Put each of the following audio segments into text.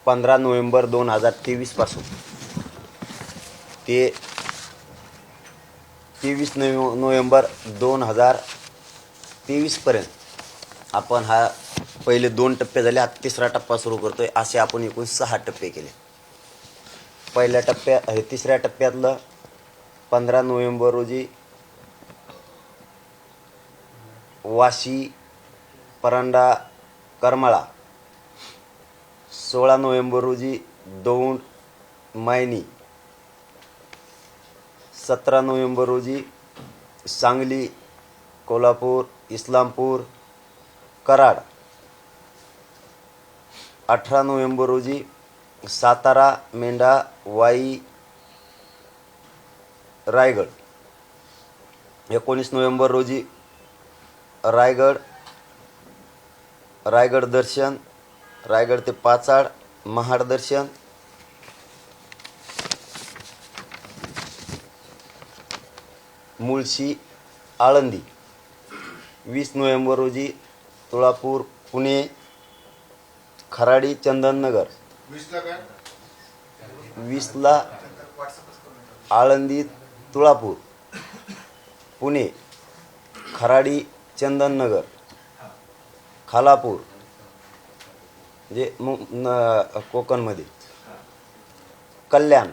15 November 2023 पासून ते 23 November 2023 पर्यंत आपण हा पहिले 2 टप्पे झाले, आता तिसरा टप्पा सुरू करतोय. असे आपण एकूण 6 टप्पे केले. तिसऱ्या टप्प्यातलं 15 नोव्हेंबर रोजी वाशी, परांडा, करमाळा. 16 नोव्हेंबर रोजी दौंड, मायनी. 17 नोव्हेंबर रोजी सांगली, कोल्हापूर, इस्लामपूर, कराड. 18 नोव्हेंबर रोजी सातारा, मेंढा, वाई, रायगड. 19 नोव्हेंबर रोजी रायगड दर्शन, रायगड ते पाचाड, महाड दर्शन. मुळशी, आळंदी. 20 नोव्हेंबर रोजी तुळापूर, पुणे, खराडी, चंदननगर. 20ला आळंदी, तुळापूर, पुणे, खराडी, चंदननगर, खालापूर जे कोकणमध्ये, कल्याण.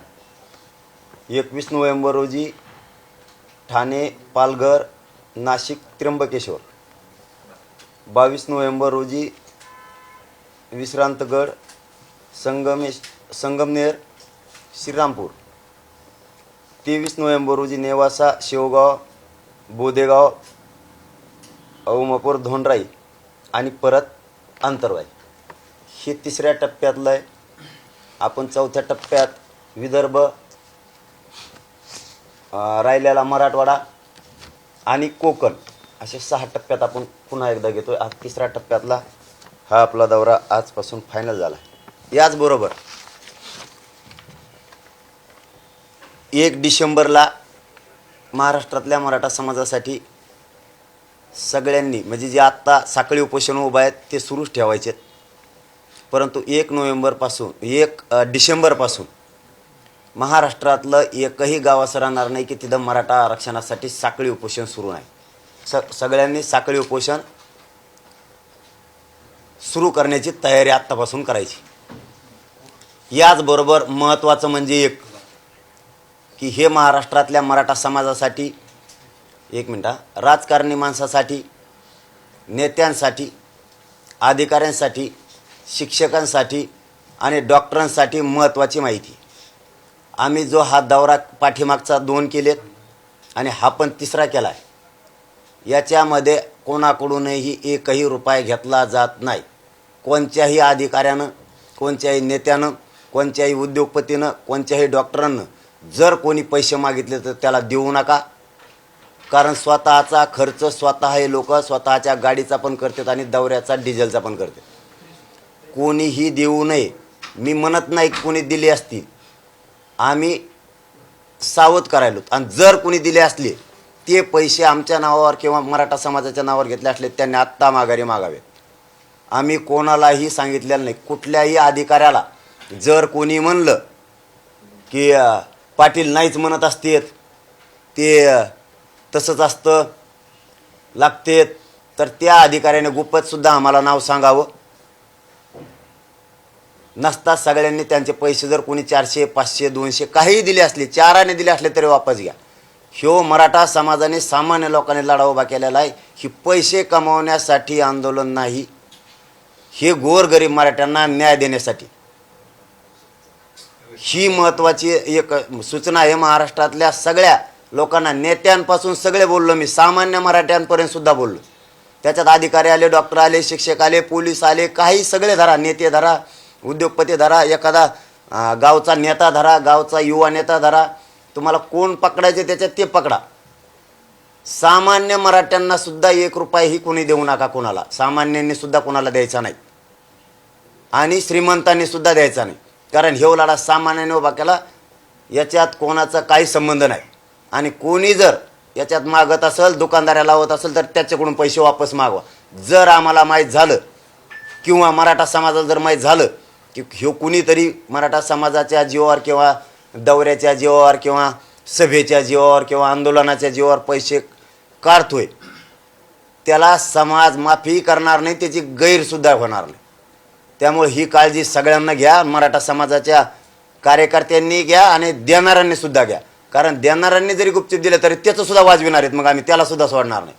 21 नोव्हेंबर रोजी ठाणे, पालघर, नाशिक, त्र्यंबकेश्वर. 22 नोव्हेंबर रोजी विश्रांतगड, संगमनेर, श्रीरामपूर. 23 नोव्हेंबर रोजी नेवासा, शेवगाव, बोदेगाव, अवमापूर, धोंडराई आणि परत अंतरवाई. हे तिसऱ्या टप्प्यातलं आहे. आपण चौथ्या टप्प्यात विदर्भ, राहिलेला मराठवाडा आणि कोकण असे 6 टप्प्यात आपण पुन्हा एकदा घेतोय. आज तिसऱ्या टप्प्यातला हा आपला दौरा आजपासून फायनल झाला. याचबरोबर 1 डिसेंबरला महाराष्ट्रातल्या मराठा समाजासाठी सगळ्यांनी म्हणजे जे आत्ता साखळी उपोषण उभं आहेत ते सुरूच ठेवायचे, परंतु 1 डिसेंबरपासून महाराष्ट्रातलं एकही गाव असं राहणार नाही की तिथं मराठा आरक्षणासाठी साखळी उपोषण सुरू नाही. सगळ्यांनी साखळी उपोषण सुरू करण्याची तयारी आत्तापासून करायची. याचबरोबर महत्त्वाचं म्हणजे एक की हे महाराष्ट्रातल्या मराठा समाजासाठी, राजकारणी माणसासाठी, नेत्यांसाठी, अधिकाऱ्यांसाठी, शिक्षकांसाठी आणि डॉक्टरांसाठी महत्त्वाची माहिती. आम्ही जो हा दौरा पाठीमागचा 2 केलेत आणि हा पण तिसरा केला आहे. याच्यामध्ये कोणाकडूनही एकही रुपया घेतला जात नाही. कोणत्याही अधिकाऱ्यानं, कोणत्याही नेत्यानं, कोणत्याही उद्योगपतीनं, कोणत्याही डॉक्टरांनं जर कोणी पैसे मागितले तर त्याला देऊ नका. कारण स्वतःचा खर्च स्वतः हे लोक स्वतःच्या गाडीचा पण करतात आणि दौऱ्याचा डिझेलचा पण करतात. कोणीही देऊ नये. मी म्हणत नाही कोणी दिली असती, आम्ही सावध करायलो. आणि जर कोणी दिले असले ते पैसे आमच्या नावावर किंवा मराठा समाजाच्या नावावर घेतले असले त्यांनी आत्ता माघारी मागावेत. आम्ही कोणालाही सांगितलेलं नाही. कुठल्याही अधिकाऱ्याला जर कोणी म्हणलं की पाटील नाहीच म्हणत असतेत, ते तसंच असतं लागते, तर त्या अधिकाऱ्याने गुप्तसुद्धा आम्हाला नाव सांगावं. नसता सगळ्यांनी त्यांचे पैसे जर कोणी 400, 500, 200 काहीही दिले असले, 4 दिले असले तरी वापस घ्या. ह्यो मराठा समाजाने, सामान्य लोकांनी लढा उभा केलेला आहे. ही पैसे कमावण्यासाठी आंदोलन नाही, हे गोरगरीब मराठ्यांना न्याय देण्यासाठी. ही महत्त्वाची एक सूचना आहे. महाराष्ट्रातल्या सगळ्या लोकांना, नेत्यांपासून सगळे बोललो मी, सामान्य मराठ्यांपर्यंत सुद्धा बोललो. त्याच्यात अधिकारी आले, डॉक्टर आले, शिक्षक आले, पोलीस आले, काही सगळे धरा, नेते धरा, उद्योगपती धरा, एखादा गावचा नेता धरा, गावचा युवा नेता धरा, तुम्हाला कोण पकडायचे त्याच्यात ते पकडा. सामान्य मराठ्यांना सुद्धा 1 रुपयाही कोणी देऊ नका कोणाला. सामान्यांनी सुद्धा कोणाला द्यायचा नाही आणि श्रीमंतांनी सुद्धा द्यायचा नाही. कारण हे लढा सामान्याने उभा केला, याच्यात कोणाचा काही संबंध नाही. आणि कोणी जर याच्यात मागत असेल, दुकानदाराला लावत असेल तर त्याच्याकडून पैसे वापस मागवा. जर आम्हाला माहीत झालं किंवा मराठा समाजाला जर माहीत झालं की ह्यो कुणीतरी मराठा समाजाच्या जीवावर किंवा दौऱ्याच्या जीवावर किंवा सभेच्या जीवावर किंवा आंदोलनाच्या जीवावर पैसे काढतोय, त्याला समाज माफी करणार नाही, त्याची गैरसुद्धा होणार नाही. त्यामुळे ही काळजी सगळ्यांना घ्या, मराठा समाजाच्या कार्यकर्त्यांनी घ्या आणि देणाऱ्यांनी सुद्धा घ्या. कारण देणाऱ्यांनी जरी गुपचूप दिलं तरी त्याचं सुद्धा वाजविणार आहेत, मग आम्ही त्याला सुद्धा सोडणार नाही.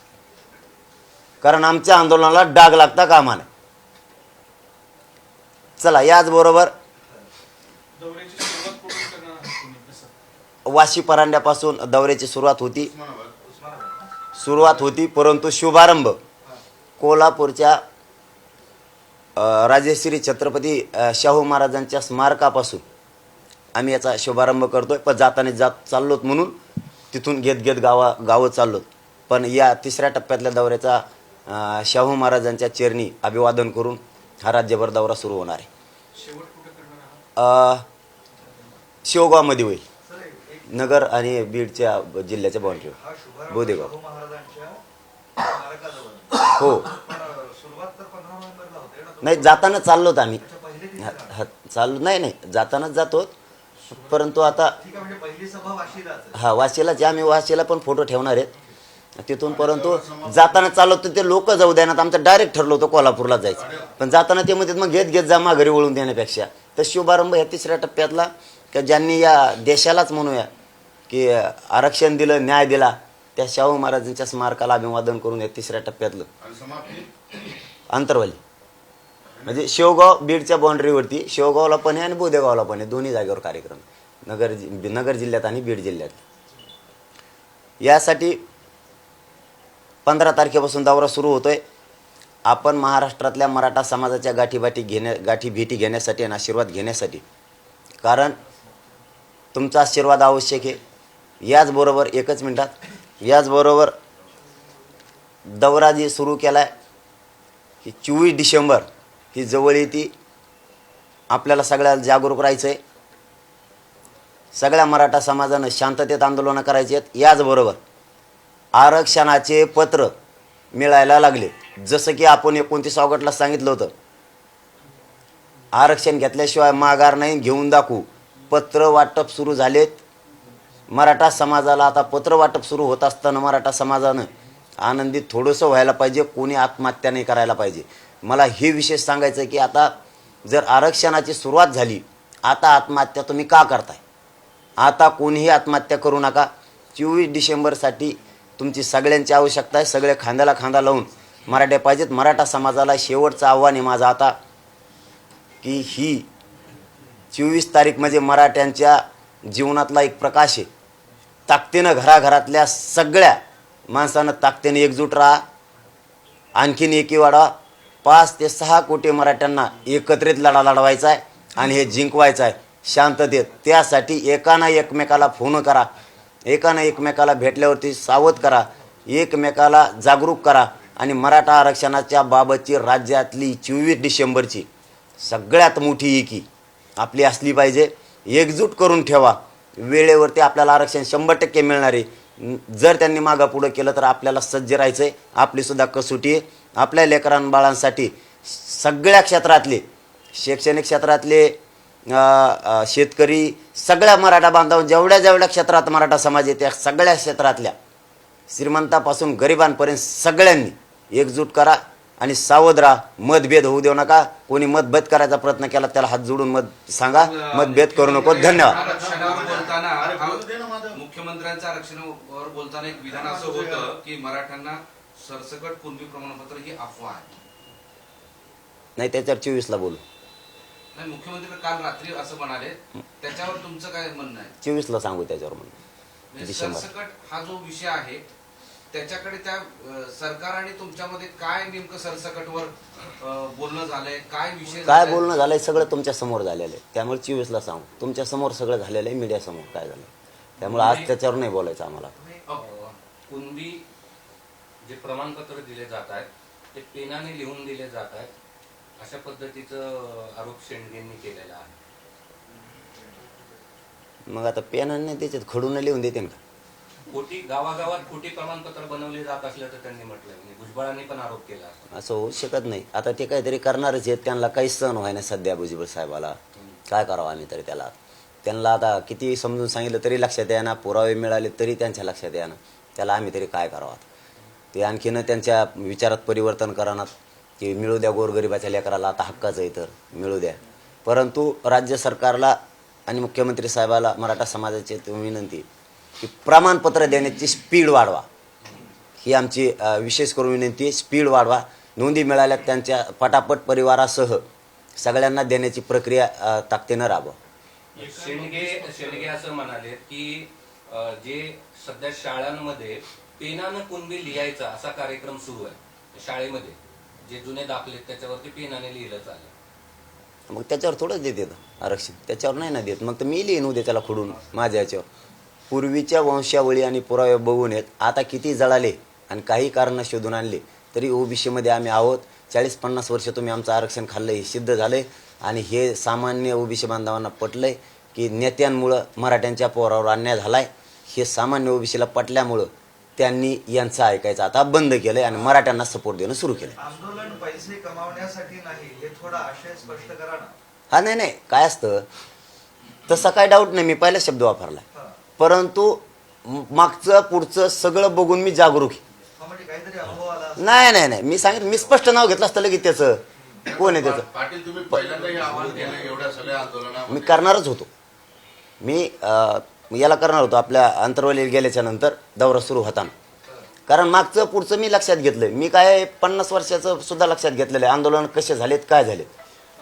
कारण आमच्या आंदोलनाला डाग लागता कामा नये. चला, याचबरोबर वाशी परांड्यापासून दौऱ्याची सुरुवात होती, परंतु शुभारंभ कोल्हापूरच्या राजश्री छत्रपती शाहू महाराजांच्या स्मारकापासून आम्ही याचा शुभारंभ करतोय. पण जाताना चाललोत म्हणून तिथून घेत गावं चाललोत. पण या तिसऱ्या टप्प्यातल्या दौऱ्याचा शाहू महाराजांच्या चरणी अभिवादन करून हा राज्यभर दौरा सुरू होणार आहे. शेवगावमध्ये होईल, नगर आणि बीडच्या जिल्ह्याच्या बाउंड्रीवर बोदेगाव. हो, नाही जाताना चाललोत आम्ही. नाही जातानाच जातो, परंतु आता वाशीलाच आम्ही वाशीला पण फोटो ठेवणार आहेत तिथून. परंतु जाताना चाललो तर ते लोक जाऊ द्यानात. आमचं डायरेक्ट ठरलं होतं कोल्हापूरला जायचं, पण जाताना ते म्हणतात मग घेत जा माघारी वळून देण्यापेक्षा. तर शुभारंभ ह्या तिसऱ्या टप्प्यातला की ज्यांनी या देशालाच म्हणूया की आरक्षण दिलं, न्याय दिला, त्या शाहू महाराजांच्या स्मारकाला अभिवादन करून या तिसऱ्या टप्प्यातलं अंतरवाली म्हणजे शेवगाव बीडच्या बाउंड्रीवरती शेवगावला पण आहे आणि बोदेगावला पण आहे, दोन्ही जागेवर कार्यक्रम नगर जिल्ह्यात आणि बीड जिल्ह्यात. यासाठी 15 तारखेपासून दौरा सुरू होतोय. आपण महाराष्ट्रातल्या मराठा समाजाच्या गाठीभेटी घेण्यासाठी आणि आशीर्वाद घेण्यासाठी, कारण तुमचा आशीर्वाद आवश्यक आहे. याचबरोबर एकच मिनिटात, याचबरोबर दौरा जी सुरू केला आहे ही 24 डिसेंबर ही जवळ येते. आपल्याला सगळ्याला जागरूक राहायचं आहे. सगळ्या मराठा समाजानं शांततेत आंदोलनं करायची आहेत. याचबरोबर आरक्षणाचे पत्र मिळायला लागले. जसं की आपण 29 ऑगस्टला सांगितलं होतं, आरक्षण घेतल्याशिवाय माघार नाही, घेऊन दाखवू. पत्र वाटप सुरू झालेत. मराठा समाजाला आता पत्र वाटप सुरू होत असताना मराठा समाजानं आनंदित थोडंसं व्हायला पाहिजे, कोणी आत्महत्या नाही करायला पाहिजे. मला हे विशेष सांगायचं की आता जर आरक्षणाची सुरुवात झाली, आता आत्महत्या तुम्ही का करताय? आता कोणीही आत्महत्या करू नका. 24 डिसेंबरसाठी तुमची सगळ्यांची आवश्यकता आहे. सगळे खांद्याला खांदा लावून मराठे पाहिजेत. मराठा समाजाला शेवटचं आव्हान आहे माझं आता की ही 24 तारीख म्हणजे मराठ्यांच्या जीवनातला एक प्रकाश आहे. ताकदीनं घराघरातल्या सगळ्या माणसानं ताकदीने एकजूट राहा. आणखीन एकी वाढवा. 5 ते 6 कोटी मराठ्यांना एकत्रित लढा लढवायचा आहे आणि हे जिंकवायचं आहे शांततेत. त्यासाठी एकानं एकमेकाला फोन करा, एकानं एकमेकाला भेटल्यावरती सावध करा, एकमेकाला जागरूक करा आणि मराठा आरक्षणाच्या बाबतची राज्यातली 24 डिसेंबरची सगळ्यात मोठी एकी आपली असली पाहिजे. एकजूट करून ठेवा. वेळेवरती आपल्याला आरक्षण 100% मिळणार आहे. जर त्यांनी मागं पुढं केलं तर आपल्याला सज्ज राहायचं आहे. आपलीसुद्धा कसोटी आहे. आपल्या लेकरांबाळांसाठी सगळ्या क्षेत्रातले, शैक्षणिक क्षेत्रातले, शेतकरी, सगळ्या मराठा बांधव जेवढ्या क्षेत्रात मराठा समाज आहे त्या सगळ्या क्षेत्रातल्या श्रीमंतापासून गरिबांपर्यंत सगळ्यांनी एकजूट करा आणि सावध राहा. मतभेद होऊ देऊ नका. कोणी मतभेद करायचा प्रयत्न केला त्याला हात जोडून मत सांगा, मतभेद करू नको. धन्यवाद. मुख्यमंत्र्यांच्या आरक्षणावर बोलताना एक विधान असं होतं की मराठ्यांना सरसकट कुणबी प्रमाणपत्र ही अफवा आहे. नाही, त्याच्यावर 24 ला बोलू. नाही, मुख्यमंत्री काल रात्री असं म्हणाले, त्याच्यावर तुमचं काय म्हणणं आहे? 24 ला सांगू त्याच्यावर म्हणून. सरसकट हा जो विषय आहे त्याच्याकडे त्या सरकार आणि तुमच्यामध्ये काय नेमकं सरसकटवर बोलणं झालंय, काय विषय काय बोलणं झालंय सगळं तुमच्या समोर झालेलं आहे. त्यामुळे 24 ला सांगू. तुमच्या समोर सगळं झालेलं आहे, मीडिया समोर काय झालं. त्यामुळे आज त्याच्यावर नाही बोलायचं आम्हाला. कुणबी जे प्रमाणपत्र दिले जात आहेत ते पेनाने लिहून दिले जात आहेत, अशा पद्धतीचं आरोप शेंडेंनी केलेला आहे. मग आता पेनाने त्याच्यात खडून लिहून देते का? खोटी गावागावात खोटी प्रमाणपत्र बनवले जात असल्याचं त्यांनी म्हटलंय. म्हणजे भुजबळांनी पण आरोप केला. असं होऊ शकत नाही. आता ते काहीतरी करणारच आहेत. त्यांना काहीच सहन व्हायना सध्या भुजबळ साहेबाला. काय करावं आम्ही तरी त्याला. त्यांना आता किती समजून सांगितलं तरी लक्षात येईना, पुरावे मिळाले तरी त्यांच्या लक्षात येईना. त्याला आम्ही तरी काय करावं. ते आणखीन त्यांच्या विचारात परिवर्तन करणार की मिळू द्या गोरगरिबाच्या लेकराला, आता हक्काचं आहे तर मिळू द्या. परंतु राज्य सरकारला आणि मुख्यमंत्री साहेबाला मराठा समाजाची विनंती की प्रमाणपत्र देण्याची स्पीड वाढवा. ही आमची विशेष करून विनंती आहे. स्पीड वाढवा. नोंदी मिळाल्या त्यांच्या पटापट परिवारासह सगळ्यांना देण्याची प्रक्रिया ताकदीनं राबवा. शेंडगे असं म्हणाले की जे सध्या शाळांमध्ये पेनानं कुणबी लिहायचा असा कार्यक्रम सुरू आहे. शाळेमध्ये जे जुने दाखले त्याच्यावरती पेनाने लिहिलं चालेल. मग त्याच्यावर थोडंच देते आरक्षण. त्याच्यावर नाही ना देत. मग तर मी लिहिन उद्या त्याला खोडून माझ्या याच्यावर. पूर्वीच्या वंशावळी आणि पुरावे बघून येत आता किती जळाले आणि काही कारणं शोधून आणले तरी ओबीसीमध्ये आम्ही आहोत. 40-50 वर्ष तुम्ही आमचं आरक्षण खाल्लं हे सिद्ध झालंय. आणि हे सामान्य ओबीसी बांधवांना पटलंय की नेत्यांमुळं मराठ्यांच्या पोरावर अन्याय झालाय. हे सामान्य ओबीसीला पटल्यामुळं त्यांनी यांचं ऐकायचं आता बंद केलंय आणि मराठ्यांना सपोर्ट देणं सुरू केलंय. आंदोलन पैसे कमावण्यासाठी नाही, हे थोडा आशय स्पष्ट करा ना. हा नाही काय असतं तसा काय डाऊट नाही. मी पहिला शब्द वापरला. परंतु मागचं पुढचं सगळं बघून मी जागरूक आहे. म्हणजे काहीतरी अनुभव आला. नाही मी सांगितलं. मी स्पष्ट नाव घेतलं असतं लगेच त्याचं. कोण आहे त्याचं. पाटील तुम्ही पहिल्यांदा हे आव्हान केलं एवढ्या सगळ्या आंदोलनामध्ये. मी करणारच होतो. मी याला करणार होतो आपल्या अंतरवली गेल्याच्या नंतर दौरा सुरू होताना. कारण मागचं पुढचं मी लक्षात घेतलंय. मी काय 50 वर्षाचं सुद्धा लक्षात घेतलेलं आहे. आंदोलन कसे झालेत काय झाले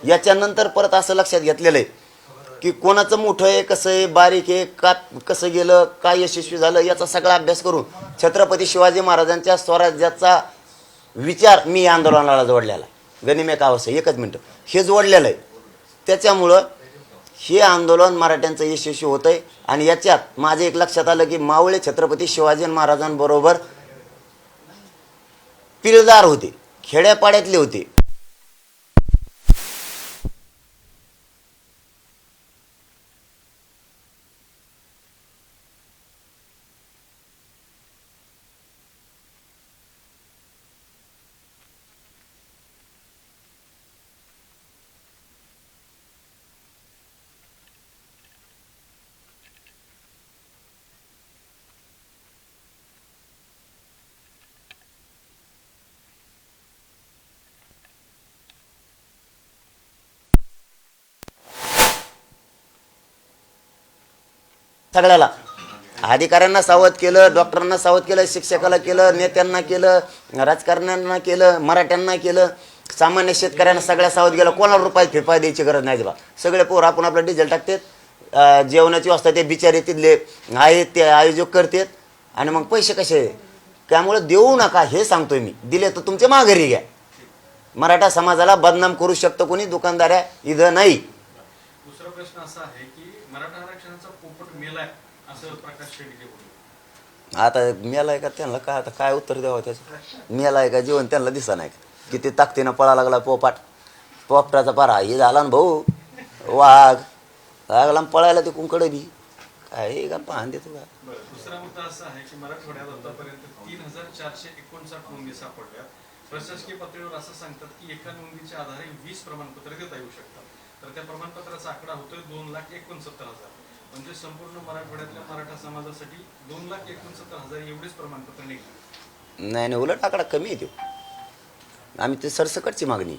याच्यानंतर परत असं लक्षात घेतलेलं आहे की कोणाचं मोठं आहे कसं आहे बारीक आहे का कसं गेलं काय यशस्वी झालं याचा सगळा अभ्यास करून छत्रपती शिवाजी महाराजांच्या स्वराज्याचा विचार मी आंदोलनाला जोडलेला. गनिमे का असं एकच मिनटं हे जोडलेलं आहे. त्याच्यामुळं हे आंदोलन मराठ्यांचं यशस्वी होत आहे. आणि याच्यात माझं एक लक्षात आलं की मावळे छत्रपती शिवाजी महाराजांबरोबर पिलदार होते, खेड्यापाड्यातले होते. सगळ्याला अधिकाऱ्यांना सावध केलं, डॉक्टरांना सावध केलं, शिक्षकाला केलं, नेत्यांना केलं, राजकारण्यांना केलं, मराठ्यांना केलं, सामान्य शेतकऱ्यांना सगळ्या सावध केलं. कोणाला रुपये फिरपाय द्यायची गरज नाही बा. सगळे पोर आपण आपलं डिझेल टाकतात. जेवणाची व्यवस्था ते बिचारे तिथले आहेत ते आयोजक करतात. आणि मग पैसे कसे त्यामुळे देऊ नका हे सांगतोय मी. दिले तर तुमच्या माघारी घ्या. मराठा समाजाला बदनाम करू शकतो कोणी दुकानदाऱ्या इथं नाही. दुसरा प्रश्न असा आहे की मराठा आरक्षणाचा पोपट मेलाय असं प्रकाश शेंडगे बोलले. आता मेलाय का त्यांना काय आता काय उत्तर द्यावं त्याचं. मेलाय का जीवन त्यांना दिसा नाही का. किती ताकदीनं पळा लागला पोपटाचा पारा हे झाला ना भाऊ. वाघ लागला पळायला ते कुंकडे बी काय का पाहन देतो का. दुसरा मुद्दा असा आहे की मराठवाड्यात आतापर्यंत 3459 नोंदी सापडल्या. प्रशासकीय पातळीवर असं सांगतात की एका नोंदीच्या आधारे 20 प्रमाणपत्र देता येऊ शकतात. तर त्या प्रमाणपत्राचा आकडा होतोय 2,69,000. म्हणजे संपूर्ण मराठवाड्यातल्या मराठा समाजासाठी 2,69,000 एवढेच प्रमाणपत्र निघले. नाही उलट आकडा कमी येतो. आम्ही ते सरसकटची मागणी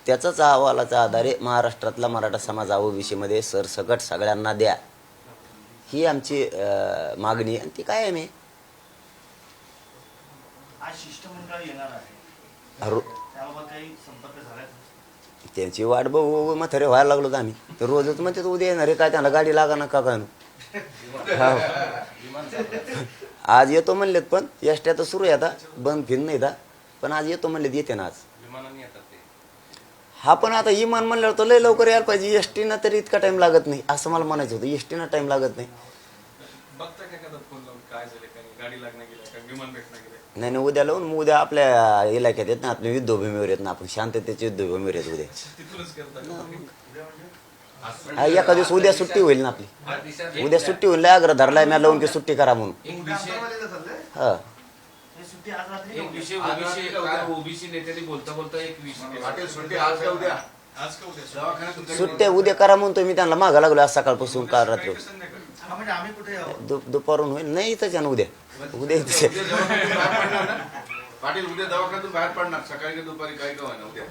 त्याचाच अहवालाच्या आधारे महाराष्ट्रातला मराठा समाज ओबीसीमध्ये सरसकट सगळ्यांना द्या ही आमची मागणी. आणि ती काय आहे मी आज शिष्टमंडळ येणार आहे, त्याबाबत काही संपर्क झाला? त्यांची वाट बघू म्हातारे व्हायला लागलो तर आम्ही तर रोजच म्हणते उद्या येणार आहे काय त्यांना गाडी लागा ना का काय. आज येतो म्हणलेत पण एसट्या तर सुरू आहे आता बंद फिर नाही दा पण आज येतो म्हणलेत येते ना आज. विमानाने येतात ते. हा पण आता इमान म्हणल्यावर तर लय लवकर यायला पाहिजे. एसटीनं तरी इतका टाइम लागत नाही असं मला म्हणायचं होतं. एसटीनं टाइम लागत नाही. बघता काय करतात फोन लावून काय झाले काय गाडी लागणं गेलं का विमान भेटणं गेलं. नाही उद्या लावून मग उद्या आपल्या इलाक्यात येत ना आपल्या युद्धभूमीवर येत ना आपण शांततेच्या युद्धभूमीवर येत उद्या. तिथूनच करतात. एका दिवस उद्या सुट्टी होईल ना आपली, आज दिशा- उद्या सुट्टी होईल. लय आग्रह धरलाय मी लावून की सुट्टी करा म्हणून. एक विषय हा हे सुट्टी आज रात्री एक विषय आज ओबीसी रात्री का उद्या? ओबीसी नेत्यांनी बोलता बोलता एक विषय पाटील सुट्टी आज का उद्या आज का उद्या दवाखान्यात उद्या सुट्ट्या उद्या करा म्हणतो मी त्यांना मागा लागलो आज सकाळपासून काल रात्री. काय संध्याकाळी हा, म्हणजे आम्ही कुठे यावं? दुपारून होईल नाही इथंच आहे ना उद्या उद्या दवाखान्यातून बाहेर पडणार ना? पाटील उद्या दवाखान्यातून बाहेर पडणार सकाळी का दुपारी काय का होईना उद्या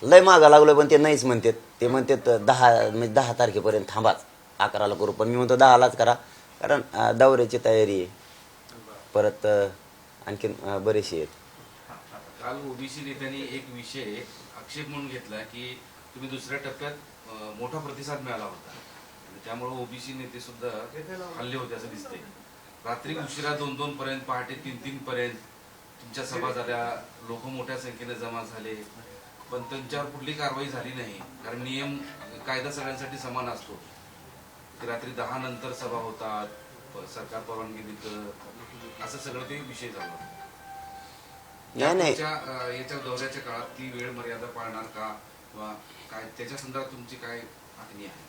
लय मागा लागलो पण ते नाहीच म्हणतात. ते म्हणतात 10 तारखेपर्यंत थांबाच, 11ला करू. पण मी म्हणतो 10लाच करा, कारण दौऱ्याची तयारी आहे. परत आणखीन बरेचसे आहेत. काल ओबीसी नेत्यांनी एक विषय आक्षेप म्हणून घेतला की तुम्ही दुसऱ्या टप्प्यात मोठा प्रतिसाद मिळाला होता आणि त्यामुळे ओबीसी नेते सुद्धा हल्ले होते असं दिसतंय. रात्री उशिरा 2-2 पर्यंत, पहाटे 3-3 पर्यंत तुमच्या सभा झाल्या, लोक मोठ्या संख्येने जमा झाले, पण त्यांच्यावर कुठली कारवाई झाली नाही. कारण नियम कायदा सगळ्यांसाठी समान असतो की रात्री 10 नंतर सभा होतात, सरकार परवानगी देतं, असं सगळं ते विषय झाला. नाही याच्या दौऱ्याच्या काळात ती वेळ मर्यादा पाळणार का किंवा काय त्याच्या संदर्भात तुमची काय मागणी आहे?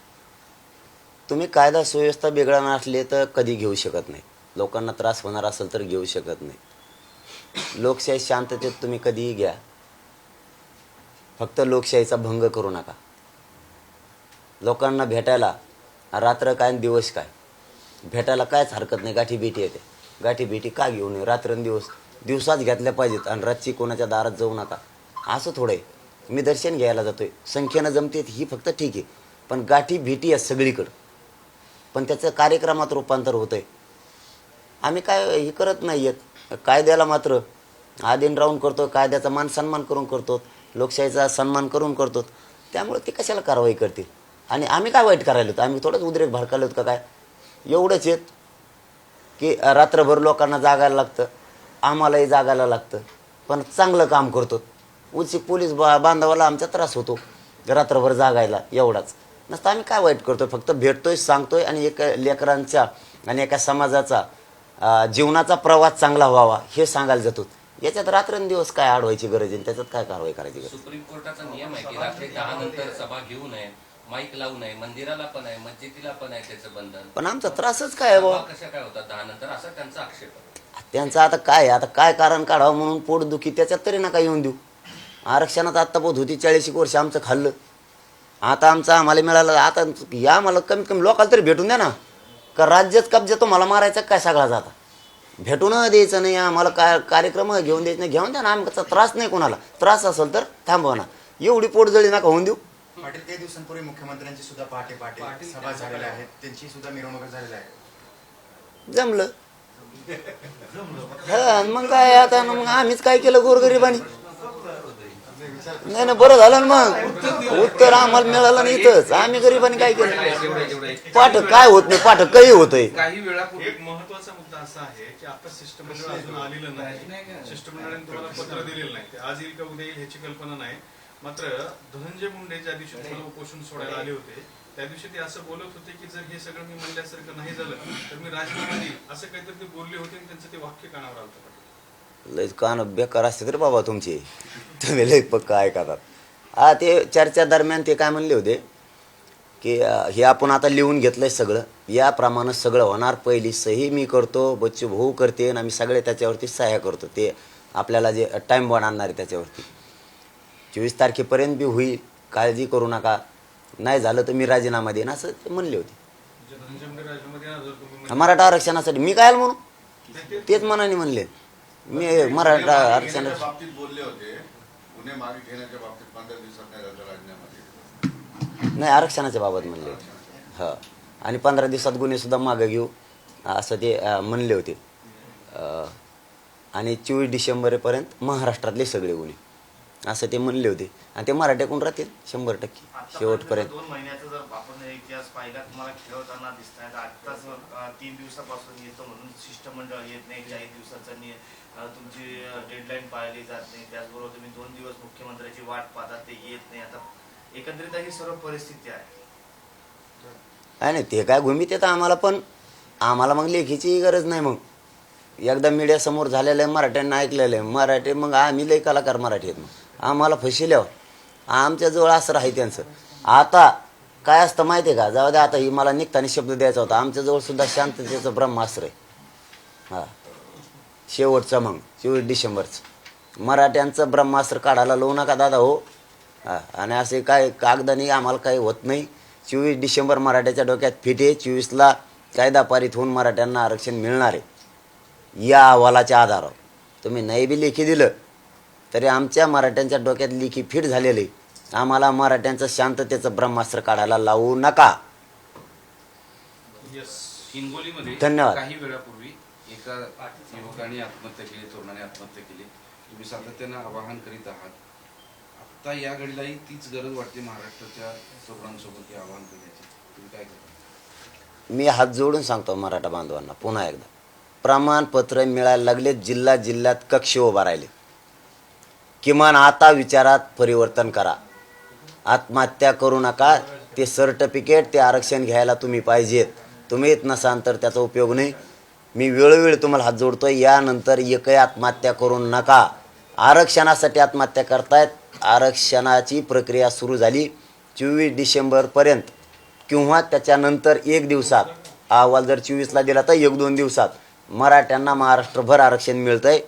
तुम्ही कायदा सुव्यवस्था बिघडणार असले तर कधी घेऊ शकत नाही. लोकांना त्रास होणार असेल तर घेऊ शकत नाही. लोकशाही शांततेत तुम्ही कधीही घ्या, फक्त लोकशाहीचा भंग करू नका. लोकांना भेटायला रात्र काय आणि दिवस काय, भेटायला कायच हरकत नाही. गाठी भेटी येते, गाठी भेटी का घेऊ नये? रात्रंदिवस दिवसाच घेतल्या पाहिजेत आणि रातची कोणाच्या दारात जाऊ नका. असं थोडं आहे. मी दर्शन घ्यायला जातोय, संख्येनं जमते ही फक्त ठीक आहे, पण गाठी भेटी आहे सगळीकडं, पण त्याचं कार्यक्रमात रूपांतर होतंय. आम्ही काय हे करत नाही आहेत. कायद्याला मात्र आधीन राहून करतो, कायद्याचा मान सन्मान करून करतो, लोकशाहीचा सन्मान करून करतो. त्यामुळे ते कशाला कारवाई करतील? आणि आम्ही काय वाईट करायला होतो? आम्ही थोडंच उद्रेक भडकायला होत का काय? एवढंच आहेत की रात्रभर लोकांना जागायला लागतं, आम्हालाही जागायला लागतं, पण चांगलं काम करतो. उलची पोलीस बांधवाला आमचा त्रास होतो रात्रभर जागायला, एवढाच. नसतं आम्ही काय वाईट करतोय? फक्त भेटतोय, सांगतोय आणि एका लेकरांच्या आणि एका समाजाचा जीवनाचा प्रवास चांगला व्हावा हे सांगायला जातो. याच्यात रात्रंदिवस काय अडवायची गरज आहे? त्याच्यात काय कारवाई करायची गरज? सुप्रीम कोर्टाचा नियम आहे की रात्री 10 नंतर सभा घेऊ नये, माईक लावू नये, मंदिराला पण आहे, मस्जिदीला पण आहे त्याचं बंधन. पण आमचा त्रासच काय आहे सभा बाबा? कशा काय होतात 10 नंतर, असा त्यांचा आक्षेप आहे. त्यांचं आता काय कारण काढावं म्हणून पोटदुखी, त्याच्यात तरी नका येऊन देऊ. आरक्षणात आत्ता पोत होती 40 वर्ष आमचं खाल्लं, आता आम्हाला मिळालं. आता या मला कमीत कमी लोकांना तरी भेटून द्या ना. का राज्यच कब्जा तुम्हाला मारायचा काय सगळा जाता? भेटून द्यायचं नाही आम्हाला, काय कार्यक्रम घेऊन द्यायचं नाही, घेऊन द्या ना. आमचा त्रास नाही कोणाला. त्रास असेल तर थांबवा ना. एवढी पोटजळी नका होऊन देऊ. पाटील, काही दिवसांपूर्वी मुख्यमंत्र्यांची सुद्धा पहाटे सभा झालेल्या आहेत, त्यांची सुद्धा मिरवणूक झालेल्या आहे. जमलं हा, मग काय आता मग आम्हीच काय केलं गोरगरिबांनी? नाही बरं झालं ना. मग उत्तर आम्हाला मिळालं नाही इथंच. आम्ही गरिबांनी काय केलं? पाठ काय होत नाही, पाठ काही होतंय. काही वेळापूर्वी एक महत्वाचा मुद्दा असा आहे की आता शिष्टमंडळ अजून आलेलं नाही. शिष्टमंडळाने तुम्हाला पत्र दिलेलं नाही. ते आज येईल का उद्या येईल ह्याची कल्पना नाही. मात्र धनंजय मुंडे ज्या दिवशी तुम्हाला उपोषण सोडायला आले होते त्या दिवशी ते असं बोलत होते की जर हे सगळं मी म्हणल्यासारखं नाही झालं तर मी राजीनामा देईल, असं काहीतरी ते बोलले होते आणि त्यांचं ते वाक्य कानावर आलं. लय कान बेकार असते तर बाबा तुमचे, तुम्ही लय पक्क ऐकतात. हा, ते चर्चा दरम्यान ते काय म्हणले होते की हे आपण आता लिहून घेतलंय सगळं, याप्रमाणे सगळं होणार. पहिली सही मी करतो, बच्चू भाऊ करते आणि आम्ही सगळे त्याच्यावरती सह्या करतो. ते आपल्याला जे टाईम बॉन्ड आणणार आहे त्याच्यावरती 24 तारखेपर्यंत बी होईल, काळजी करू नका. नाही झालं तर मी राजीनामा देईन, असं ते म्हणले होते. धनंजय मुंडे राजीनामा देणार जर तुम्ही मराठा आरक्षणासाठी. मी काय म्हणू? तेच मनाने म्हणले मी मराठा आरक्षणासाठी. बाबतीत बोलले होते, गुन्हे मागे घेण्याच्या बाबतीत 15 दिवसात नाही झालं राजीनामा देईल. नाही, आरक्षणाच्या बाबत म्हणले होते. हां, आणि 15 दिवसात गुन्हे सुद्धा मागं घेऊ असं ते म्हणले होते. आणि 24 डिसेंबरपर्यंत महाराष्ट्रातले सगळे गुन्हे असं ते म्हणले होते. आणि ते मराठ्याकडून राहतील 100% शेवटपर्यंत. 2 महिन्याचा जर आपण इतिहास पाहिला तुम्हाला खेळवताना दिसत आहे. आत्ताच 3 दिवसापासून येतो म्हणून शिष्टमंडळ येत नाही, 40 दिवसाचा तुमची डेडलाईन पाळली जात नाही. त्याचबरोबर तुम्ही 2 दिवस मुख्यमंत्र्याची वाट पाहतात, ते येत नाही. आता एकंदरीत ही सर्व परिस्थिती आहे. नाही ते काय घुमीत येतं आम्हाला, पण आम्हाला मग लेखीची गरज नाही. मग एकदा मीडियासमोर झालेलं आहे, मराठ्यांना ऐकलेलं आहे. मराठी मग आम्ही लय कलाकार मराठी आहेत. मग आम्हाला फसिल्यावर आमच्याजवळ असं आहे त्यांचं. आता काय असतं माहिती आहे का, जाऊ द्या आता ही मला निघताना शब्द द्यायचा होता, आमच्याजवळ सुद्धा शांततेचं ब्रह्मास्त्र आहे. हां, शेवटचं मग 24 डिसेंबरचं मराठ्यांचं ब्रह्मास्त्र काढायला लावू नका दादा हो. हां, आणि असे काय कागदानी आम्हाला काही होत नाही. 24 डिसेंबर मराठ्याच्या डोक्यात फिट आहे. 24ला कायदा पारित होऊन मराठ्यांना आरक्षण मिळणार आहे या अहवालाच्या आधारावर. तुम्ही नाही बी लेखी दिलं तरी आमच्या मराठ्यांच्या डोक्यात लेखी फिट झालेलं आहे. आम्हाला मराठ्यांचं शांततेचं ब्रह्मास्त्र काढायला लावू नका. येस. हिंगोलीमध्ये धन्यवाद. काही वेळापूर्वी एका युवकाने आत्महत्या केली, तरुणाने आत्महत्या केली. तुम्ही सातत्यानं आवाहन करीत आहात. आता या घडीलाही तीच गरज वाटते महाराष्ट्राच्या तरुणांसोबत हे आवाहन करण्याची. तुम्ही काय करता? मी हात जोडून सांगतो मराठा बांधवांना पुन्हा एकदा, प्रमाणपत्र मिळायला लागले, जिल्ह्यात कक्ष उभा राहिले. किमान आता विचारात परिवर्तन करा. आत्महत्या करू नका. ते सर्टिफिकेट, ते आरक्षण घ्यायला तुम्ही पाहिजेत. तुम्ही येत नसाल तर त्याचा उपयोग नाही. मी वेळोवेळी तुम्हाला हात जोडतोय, यानंतर एकही आत्महत्या करू नका. आरक्षणासाठी आत्महत्या करतायत. आरक्षणाची प्रक्रिया सुरू झाली 24 डिसेंबरपर्यंत किंवा त्याच्यानंतर 1 दिवसात. अहवाल जर 24ला दिला तर 1-2 दिवसात मराठ्यांना महाराष्ट्रभर आरक्षण मिळतंय.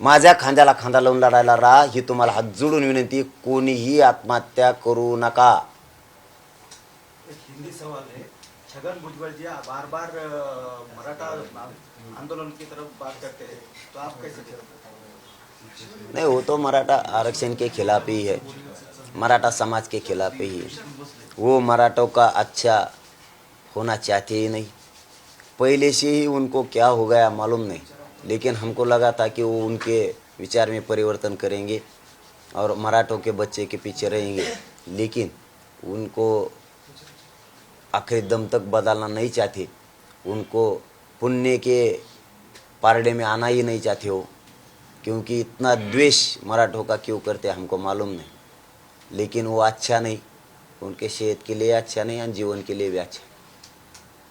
माझ्या खांद्याला खांदा लावून लढायला राहा, ही तुम्हाला हात जोडून विनंती. कोणीही आत्महत्या करू नका. एक हिंदी सवाल है, छगन भुजबल जी बार बार मराठा आंदोलन की तरफ बात करते हैं, तो आप कैसे करते हैं? नहीं, वो तो मराठा आरक्षण के खिलाफ ही है, मराठा समाज के खिलाफ ही है. वो मराठों का अच्छा होना चाहते ही नहीं. पहले से ही उनको क्या हो गया मालूम नहीं, लेकिन हमको लगा था कि वो उनके विचार में परिवर्तन करेंगे और मराठों के बच्चे के पीछे रहेंगे, लेकिन उनको आखिरी दम तक बदलना नहीं चाहते. उनको पुण्य के पारडे में आना ही नहीं चाहते हो, क्योंकि इतना द्वेष मराठों का क्यों करते हमको मालूम नहीं. लेकिन वो अच्छा नहीं, उनके सेहत के लिए अच्छा नहीं और जीवन के लिए भी अच्छा.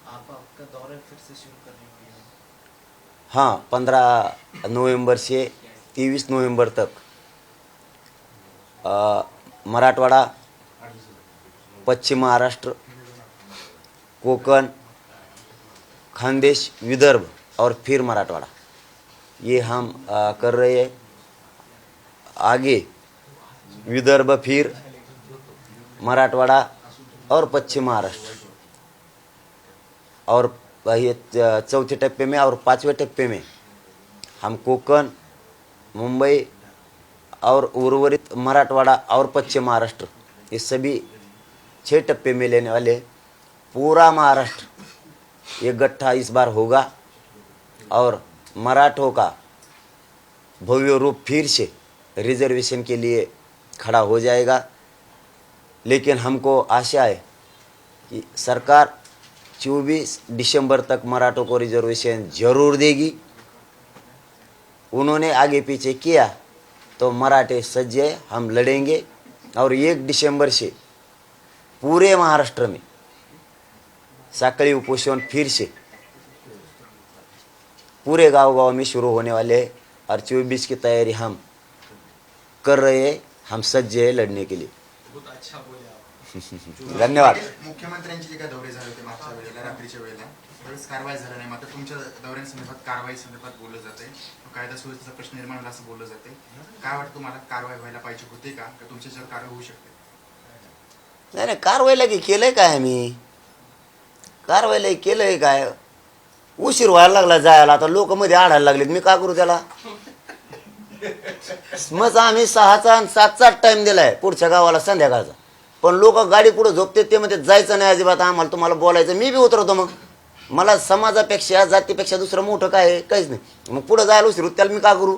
आप आपका दौरे फिर से शुरू करने वाले हैं? हाँ, 15 नवंबर से 23 नवंबर तक मराठवाड़ा, पश्चिम महाराष्ट्र, कोकण, खानदेश, विदर्भ और फिर मराठवाड़ा, ये हम कर रहे हैं. आगे विदर्भ, फिर मराठवाड़ा और पश्चिम महाराष्ट्र, और ये चौथे टप्पे में और 5वें टप्पे में हम कोकण, मुंबई और उर्वरित मराठवाड़ा और पश्चिम महाराष्ट्र, ये सभी 6 टप्पे में लेने वाले. पूरा महाराष्ट्र ये गट्ठा इस बार होगा और मराठों का भव्य रूप फिर से रिजर्वेशन के लिए खड़ा हो जाएगा. लेकिन हमको आशा है कि सरकार 24 दिसंबर तक मराठों को रिजर्वेशन जरूर देगी. उन्होंने आगे पीछे किया तो मराठे सज्ज है, हम लड़ेंगे. और 1 दिसंबर से पूरे महाराष्ट्र में साकड़ी उपोषण फिर से पूरे गांव में शुरू होने वाले हैं और 24 की तैयारी हम कर रहे हैं. हम सज्ज है लड़ने के लिए. बहुत अच्छा बोले आप. धन्यवाद. मुख्यमंत्र्यांचे जे काही दौरे झाले होते मागच्या वेळेला, रात्रीच्या वेळेला, त्यावेळेस कारवाई झाली नाही. मात्र तुमच्या दौऱ्यांसंदर्भात कारवाई संदर्भात बोललं जाते, कायदा सुव्यवस्थेचा प्रश्न निर्माण झाला असं बोललं जाते. काय वाटतं तुम्हाला, कारवाई व्हायला पाहिजे होते का तुमच्याच्यावर कारवाई होऊ शकते? नाही नाही, कारवाईला की केलंय काय आम्ही, कारवाईला केलंय काय. उशीर व्हायला लागला जायला, आता लोक मध्ये आढायला लागलेत, मी काय करू त्याला. मग आम्ही 6चा आणि 7चा टाइम दिलाय पुढच्या गावाला संध्याकाळचा, पण लोक गाडी पुढे झोपते, ते म्हणते जायचं नाही अजिबात, आम्हाला तुम्हाला बोलायचं. मी बी उतरवतो. मग मला समाजापेक्षा जातीपेक्षा दुसरं मोठं काय आहे, काहीच नाही. मग पुढे जायला उशीर होत, त्याला मी काय करू.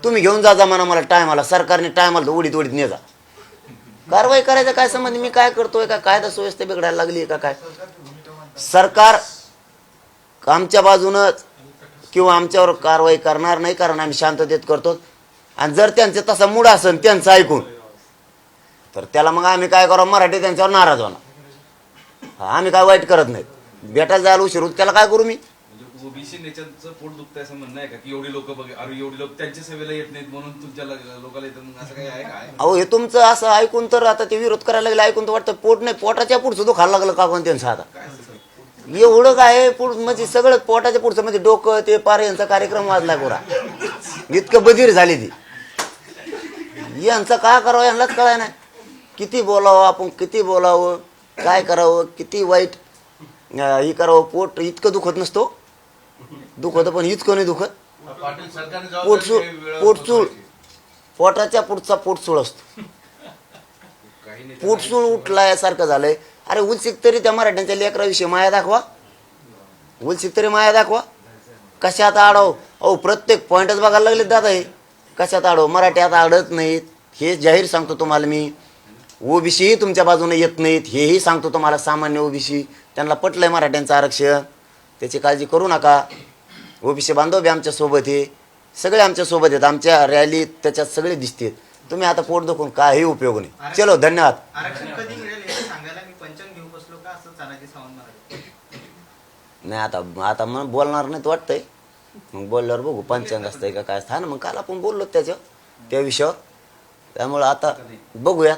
तुम्ही घेऊन जा म्हणा मला टायमाला, सरकारने टायमाला उडीत उडीत ने जा. कारवाई करायचा काय संबंध, मी काय करतोय का, कायदा सुव्यवस्था बिघडायला लागली का काय. सरकार आमच्या बाजूनच किंवा आमच्यावर कारवाई करणार नाही, कारण आम्ही शांततेत करतो. आणि जर त्यांचे तसा मूड असेल त्यांचं ऐकून, तर त्याला मग आम्ही काय करावं, मराठी त्यांच्यावर नाराज होणार. आम्ही काय वाईट करत नाही. भेटायला जायला उशीर होत, त्याला काय करू मी. ओबीसी नेत्यांचं पोट दुखतंय असं म्हणणं आहे का की एवढी लोक एवढी लोक त्यांच्या सेवेला येत नाहीत म्हणून तुमच्या लोकांना येतं मग असं काही आहे काय? अहो हे तुमचं असं ऐकून तर आता ते विरोध करायला लागले ऐकून तर वाटतं पोट नाही पोटाच्या पुढचं दुखायला लागलं का कोण त्यांचं आता एवढं काय म्हणजे सगळं पोटाच्या पुढचं म्हणजे डोकं ते पार यांचा कार्यक्रम वाजला गोरा इतकं बधीर झाली ती यांचं काय करावं यांनाच कळाय नाही किती बोलावं आपण किती बोलावं काय करावं किती वाईट हे करावं पोट इतकं दुखत नसतो दुखत पण इतकं नाही दुखत पाटील सरकारने पोटसूळ जबाबदारी पोटसूळ पोटाच्या पुढचा पोटसूळ असतो काही नेते पोटसूळ उठलाय झालंय अरे उलसिक तरी त्या मराठ्यांच्या लेकराविषयी माया दाखवा उलसिक तरी माया दाखवा कशात आडव अहो प्रत्येक पॉईंटच बघायला लागले दादा हे कशात आडव मराठी आता आडत नाहीत हे जाहीर सांगतो तुम्हाला मी ओबीसी तुमच्या बाजूने येत नाहीत हेही सांगतो तुम्हाला सामान्य ओबीसी त्यांना पटलंय मराठ्यांचं आरक्षण त्याची काळजी करू नका ओबीसी बांधव बी आमच्या सोबत आहे सगळे आमच्या सोबत आहेत आमच्या रॅलीत त्याच्यात सगळे दिसतात तुम्ही आता पोट दुखून काही उपयोग नाही चलो धन्यवाद आरक्षण कधी मिळेल हे सांगायला मी पंचांग घेऊन बसलो का असं तानाजी सावंत म्हणाले नाही आता मग बोलणार नाही वाटतंय मग बोलल्यावर बघू पंचांग असतंय का काय असतं ना मग काल आपण बोललो त्या विषयावर त्यामुळं आता बघूया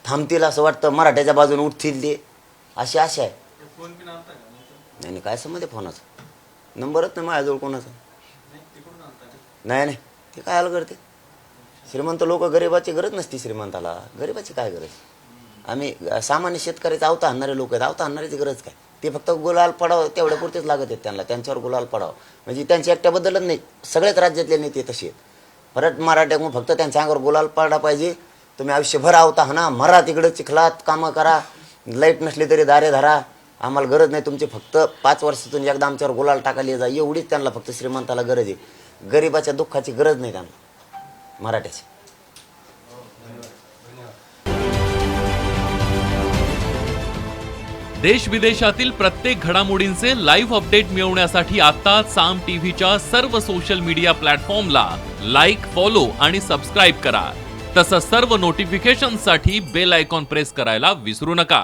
थांबतील असं वाटतं मराठ्याच्या बाजूने उठतील ते अशी आशा आहे फोन बिन आणता का नंतर? नाही काय समज आहे फोनाचा नंबरच नाही माझ्याजवळ कोणाचा नाही तिकडून आणता का? नाही ते काय आलं करते श्रीमंत लोक गरिबाची गरज नसती श्रीमंताला गरिबाची काय गरज आम्ही सामान्य शेतकऱ्याचे आवता आणणारे लोक आहेत आवता आणणाऱ्याची गरज काय ते फक्त गुलाल पडावं तेवढ्या पुरतेच लागत आहेत त्यांच्यावर गुलाल पडावं म्हणजे त्यांच्या एकट्याबद्दलच नाही सगळ्याच राज्यातले नेते तसे आहेत परत मराठ्याकडून फक्त त्यांच्या अंगावर गुलाल पडला पाहिजे तुम्ही आयुष्यभर आवता ना मरा तिकडं चिखलात कामं करा लाईट नसली तरी दारे धरा आम्हाला गरज नाही तुमची फक्त 5 वर्षातून एकदा आमच्यावर गुलाल टाकायला जा एवढीच त्यांना फक्त श्रीमंताला गरज आहे गरिबाच्या दुःखाची गरज नाही त्यांना मराठ्याची देश विदेशातील प्रत्येक घडामोडींचे लाईव्ह अपडेट मिळवण्यासाठी आता साम टीव्हीच्या सर्व सोशल मीडिया प्लॅटफॉर्मला लाईक, फॉलो आणि सबस्क्राईब करा. तसंच सर्व नोटिफिकेशनसाठी बेल आयकॉन प्रेस करायला विसरू नका.